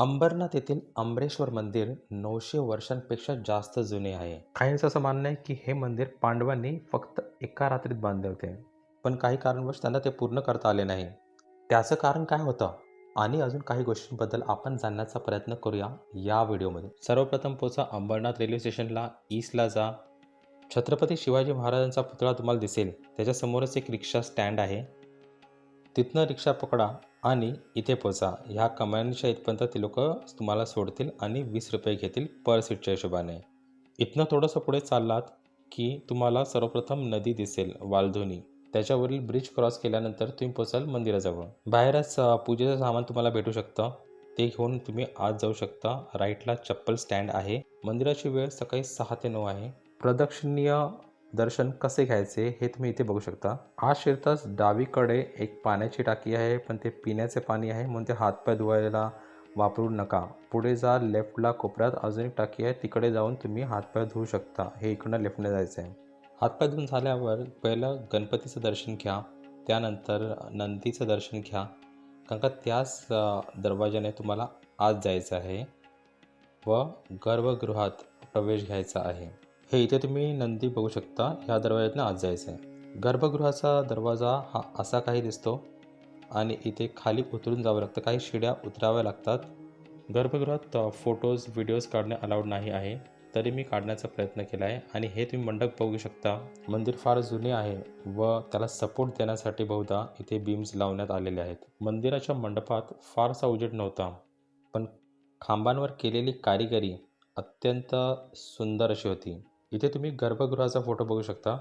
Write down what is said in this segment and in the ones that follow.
अंबरनाथ येथील अमरेश्वर मंदिर 900 वर्षांपेक्षा जास्त जुने आहे. काहींचं असं मानणं आहे की हे मंदिर पांडवांनी फक्त एका रात्रीत बांधले होते. पण काही कारणवश त्यांना ते पूर्ण करता आले नाही. त्याचं कारण काय होतं? आणि अजून काही गोष्टींबद्दल आपण जाणण्याचा प्रयत्न करूया या व्हिडिओमध्ये. सर्वप्रथम पोहोचा अंबरनाथ रेल्वे स्टेशनला, ईस्टला जा. छत्रपती शिवाजी महाराजांचा पुतळा तुम्हाला दिसेल. त्याच्यासमोरच एक रिक्षा स्टँड आहे. तिथनं रिक्षा पकडा आणि इथे पोचा. ह्या कमानीच्या इथपर्यंत ते लोक तुम्हाला सोडतील आणि 20 रुपये घेतील पर सीटच्या हिशोबाने. इथनं थोडंसं पुढे चाललात की तुम्हाला सर्वप्रथम नदी दिसेल, वालधुनी. त्याच्यावरील ब्रिज क्रॉस केल्यानंतर तुम्ही पोचाल मंदिराजवळ. बाहेरच पूजेचं सामान तुम्हाला भेटू शकतं. ते घेऊन तुम्ही आत जाऊ शकता. राईटला चप्पल स्टँड आहे. मंदिराची वेळ सकाळी 6 ते 9 आहे. प्रदक्षिणीय दर्शन कसे घ्यायचे हे तुम्ही इथे बघू शकता. आत शिरताच डावीकडे एक पाण्याची टाकी आहे, पण ते पिण्याचे पाणी आहे म्हणून ते हातपाय धुवायला वापरू नका. पुढे जा, लेफ्टला कोपऱ्यात अजून एक टाकी आहे, तिकडे जाऊन तुम्ही हातपाय धुवू शकता. हे इकडनं लेफ्टने जायचं आहे. हातपाय धुवून झाल्यावर पहिलं गणपतीचं दर्शन घ्या, त्यानंतर नंदीचं दर्शन घ्या, कारण का त्याच दरवाजाने तुम्हाला आत जायचं आहे व गर्भगृहात प्रवेश घ्यायचा आहे. हे इथे तुम्ही नंदी बघू शकता. ह्या दरवाज्यातून आत जायचं आहे. गर्भगृहाचा दरवाजा हा असा काही दिसतो आणि इथे खाली उतरून जावं लागतं. काही शिड्या उतराव्या लागतात. गर्भगृहात फोटोज व्हिडिओज काढणे अलाउड नाही आहे, तरी मी काढण्याचा प्रयत्न केला आहे. आणि हे तुम्ही मंडप बघू शकता. मंदिर फार जुने आहे व त्याला सपोर्ट देण्यासाठी बहुधा इथे बीम्स लावण्यात आलेले आहेत. मंदिराच्या मंडपात फारसा उजेड नव्हता, पण खांबांवर केलेली कारिगिरी अत्यंत सुंदर अशी होती. इथे तुम्ही गर्भगृहाचा फोटो बघू शकता.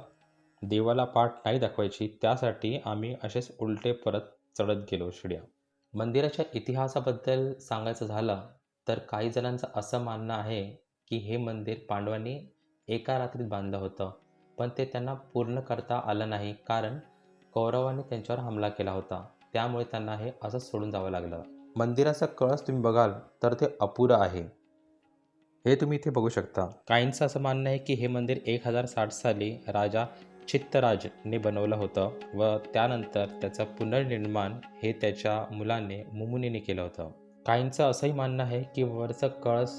देवाला पाठ नाही दाखवायची, त्यासाठी आम्ही असेच उलटे परत चढत गेलो शिड्या. मंदिराच्या इतिहासाबद्दल सांगायचं झालं तर काही जणांचं असं मानणं आहे की हे मंदिर पांडवांनी एका रात्रीत बांधलं होतं, पण ते त्यांना पूर्ण करता आलं नाही, कारण कौरवांनी त्यांच्यावर हमला केला होता. त्यामुळे त्यांना हे असंच सोडून जावं लागलं. मंदिराचा कळस तुम्ही बघाल तर ते अपुरं आहे. हे तुम्ही इथे बघू शकता. काहींचं असं मानणं आहे की हे मंदिर 1060 साली राजा चित्तराजने बनवलं होतं व त्यानंतर त्याचं पुनर्निर्माण हे त्याच्या मुलाने मुमुनीने केलं होतं. काहींचं असंही मानणं आहे की वरचा कळस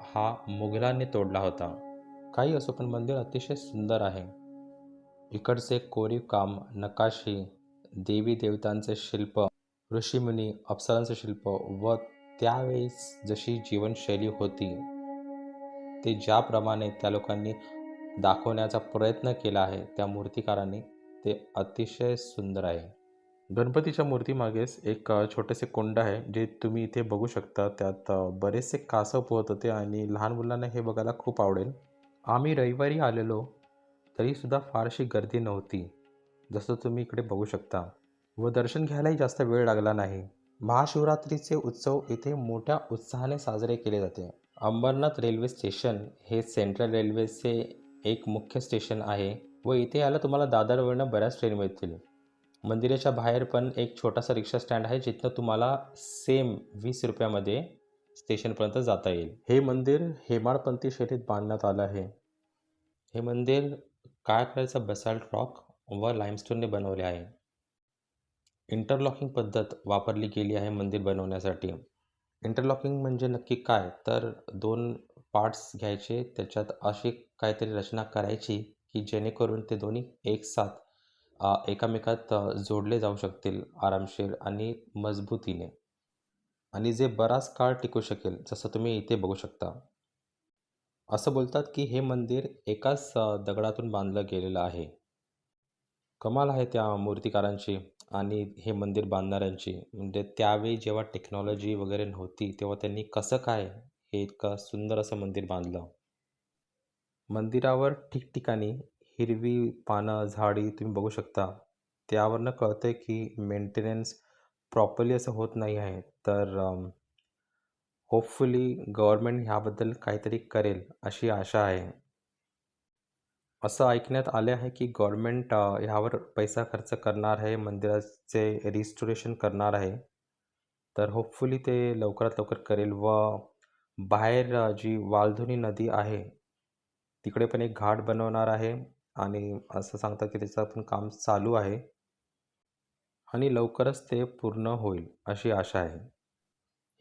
हा मुघलांनी तोडला होता. काही असो, पण मंदिर अतिशय सुंदर आहे. इकडचे कोरीव काम, नकाशी, देवी देवतांचे शिल्प, ऋषीमुनी, अप्सरांचे शिल्प व त्यावेळेस जशी जीवनशैली होती, ते ज्याप्रमाणे त्या लोकांनी दाखवण्याचा प्रयत्न केला आहे त्या मूर्तिकारांनी, ते अतिशय सुंदर आहे. गणपतीच्या मूर्तीमागेच एक छोटेसे कुंड आहे, जे तुम्ही इथे बघू शकता. त्यात बरेचसे कासव पोहत होते आणि लहान मुलांना हे बघायला खूप आवडेल. आम्ही रविवारी आलेलो तरीसुद्धा फारशी गर्दी नव्हती, जसं तुम्ही इकडे बघू शकता. व दर्शन घ्यायलाही जास्त वेळ लागला नाही. महाशिवरात्रीचे उत्सव इथे मोठ्या उत्साहाने साजरे केले जाते. अंबरनाथ रेल्वे स्टेशन हे सेंट्रल रेल्वेचे एक मुख्य स्टेशन आहे व इथे यायला तुम्हाला दादरवरनं बऱ्याच ट्रेन मिळतील. मंदिराच्या बाहेर पण एक छोटासा रिक्षा स्टँड आहे, जिथनं तुम्हाला सेम 20 रुपयामध्ये स्टेशनपर्यंत जाता येईल. हे मंदिर हेमाडपंथी शैलीत बांधण्यात आलं आहे. हे मंदिर काळ्या कलरचं बसाल्ट रॉक व लाईमस्टोनने बनवले आहे. इंटरलॉकिंग पद्धत वापरली गेली आहे मंदिर बनवण्यासाठी. इंटरलॉकिंग म्हणजे नक्की काय? तर 2 पार्ट्स घ्यायचे, त्याच्यात अशी काहीतरी रचना करायची की जेणेकरून ते दोन्ही एकसाथ एकमेकात जोडले जाऊ शकतील आरामशीर आणि मजबूतीने, आणि जे बराच काळ टिकू शकेल, जसं तुम्ही इथे बघू शकता. असं बोलतात की हे मंदिर एकाच दगडातून बांधलं गेलेलं आहे. कमाल आहे त्या मूर्तिकारांची आणि हे मंदिर बांधणाऱ्यांची. म्हणजे त्यावेळी जेव्हा टेक्नॉलॉजी वगैरे नव्हती, तेव्हा त्यांनी कसं काय हे इतकं सुंदर असं मंदिर बांधलं. मंदिरावर ठिकठिकाणी हिरवी पानं, झाडी तुम्ही बघू शकता. त्यावरनं कळतंय की मेंटेनन्स प्रॉपरली असं होत नाही आहे. तर होपफुली गव्हर्नमेंट ह्याबद्दल काहीतरी करेल अशी आशा आहे. असं ऐकण्यात आले आहे की गव्हर्नमेंट ह्यावर पैसा खर्च करणार आहे, मंदिराचे रिस्टोरेशन करणार आहे. तर होपफुली ते लवकरात लवकर करेल व बाहेर जी वालधुनी नदी आहे, तिकडे पण एक घाट बनवणार आहे आणि असं सांगतात की त्याचं पण काम चालू आहे आणि लवकरच ते पूर्ण होईल अशी आशा आहे.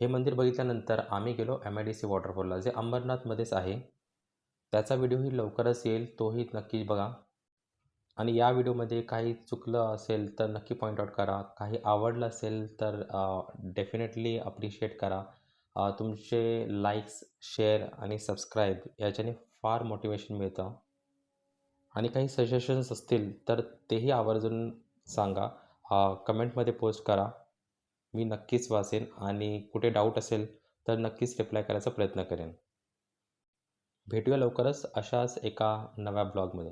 हे मंदिर बघितल्यानंतर आम्ही गेलो MIDC वॉटरफॉलला, जे अंबरनाथमध्येच आहे. त्याचा व्हिडिओही लवकरच येईल, तोही नक्की बघा. आणि या व्हिडिओमध्ये काही चुकलं असेल तर नक्की पॉइंट आउट करा. काही आवडलं असेल तर डेफिनेटली अप्रिशिएट करा. तुमचे लाईक्स, शेअर आणि सबस्क्राईब याच्याने फार मोटिवेशन मिळतं. आणि काही सजेशन्स असतील तर तेही आवर्जून सांगा. कमेंटमध्ये पोस्ट करा. मी नक्कीच वाचेन आणि कुठे डाऊट असेल तर नक्कीच रिप्लाय करायचा प्रयत्न करेन. भेटूया लवकरच अशाच एका नव्या ब्लॉगमध्ये.